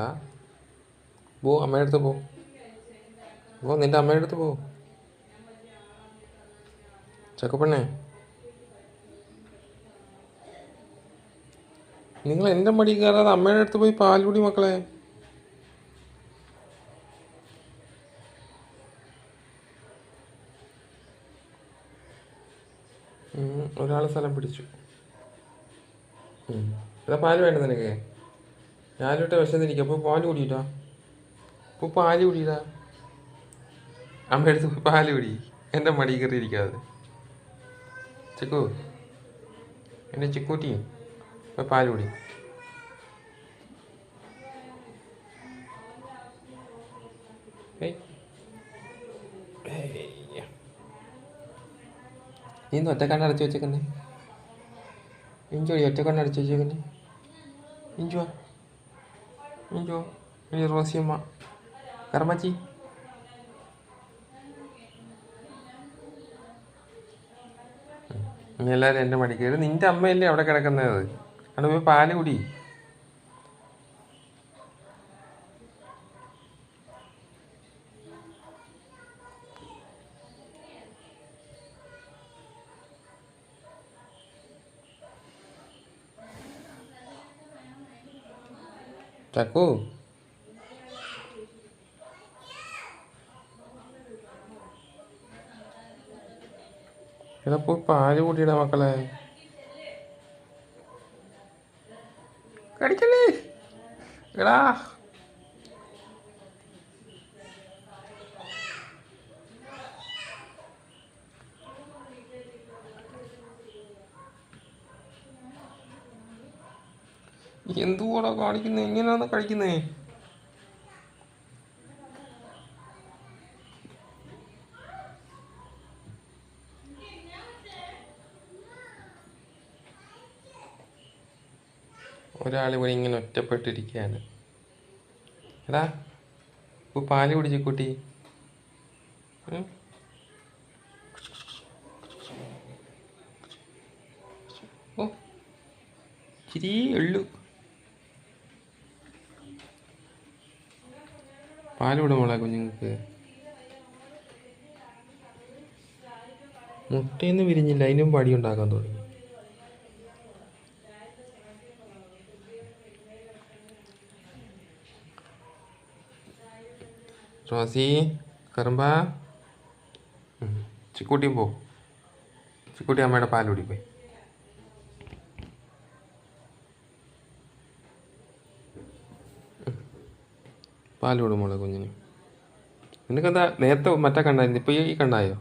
ആ പോ, അമ്മയുടെ അടുത്ത് പോ. നിന്റെ അമ്മയുടെ അടുത്ത് പോ. ചക്കപ്പെണ്ണേ, നിങ്ങൾ എൻ്റെ മടി കയറാതെ അമ്മയുടെ അടുത്ത് പോയി പാൽ കുടി മക്കളെ. ഒരാൾ സ്ഥലം പിടിച്ചു. എടാ പാല് വേണ്ട നിനക്ക്? ഞാനിട്ട് വിശന്നിരിക്കും. അപ്പോൾ പാല് കുടിയിട്ടാ. ഇപ്പോൾ പാല് കുടിയിടാ. അമ്മയുടെ അടുത്ത് പോയി പാല് കുടി. എൻ്റെ മടി കയറി ഇരിക്കാതെ. ചിക്കു, എൻ്റെ ചിക്കൂട്ടി പോയി പാല് കുടി. നീ ഇന്ന് ഒറ്റക്കണ്ണ് അടച്ചു വെച്ചേക്കുന്നേ. ഇഞ്ചോടി ഒറ്റക്കണ്ണ് അടച്ചു വെച്ചേക്കുന്നേ. ഇഞ്ചുവാ ഇഞ്ചോ ഇനി റോസിയമ്മ കർമ്മച്ചി. ഇനി എല്ലാവരും എൻ്റെ മടി കയറി. നിൻ്റെ അമ്മയല്ലേ അവിടെ കിടക്കുന്നത്? അവിടെ പോയി പാല് കുടി. ചക്കു, എടാ പോയി പാല് കൂട്ടിയിടാ മക്കളെ. കടിക്കല്ലേ എടാ. എന്തുകൂടാ കാണിക്കുന്നേ? എങ്ങനെയാന്ന് കഴിക്കുന്നേ? ഒരാളിവിടെ ഇങ്ങനെ ഒറ്റപ്പെട്ടിരിക്കുകയാണ്. എടാ ഇപ്പോൾ പാല് കുടിച്ച് കുട്ടി. ഓ ഇച്ചിരി ഉള്ളു. പാല് വിടും മോളെ കുഞ്ഞുങ്ങൾക്ക്. മുട്ടയൊന്നും വിരിഞ്ഞില്ല, അതിനും പടി ഉണ്ടാക്കാൻ തുടങ്ങി. റോസി, കറുമ്പ, ചിക്കൂട്ടിയും പോ. ചിക്കൂട്ടി അമ്മയുടെ പാൽ കുടി പോയി. പാൽ വിടും മോളെ കുഞ്ഞിന്. നിനക്കെന്താ നേരത്തെ മറ്റേ കണ്ടായിരുന്നു, ഇപ്പോൾ ഈ കണ്ടായോ?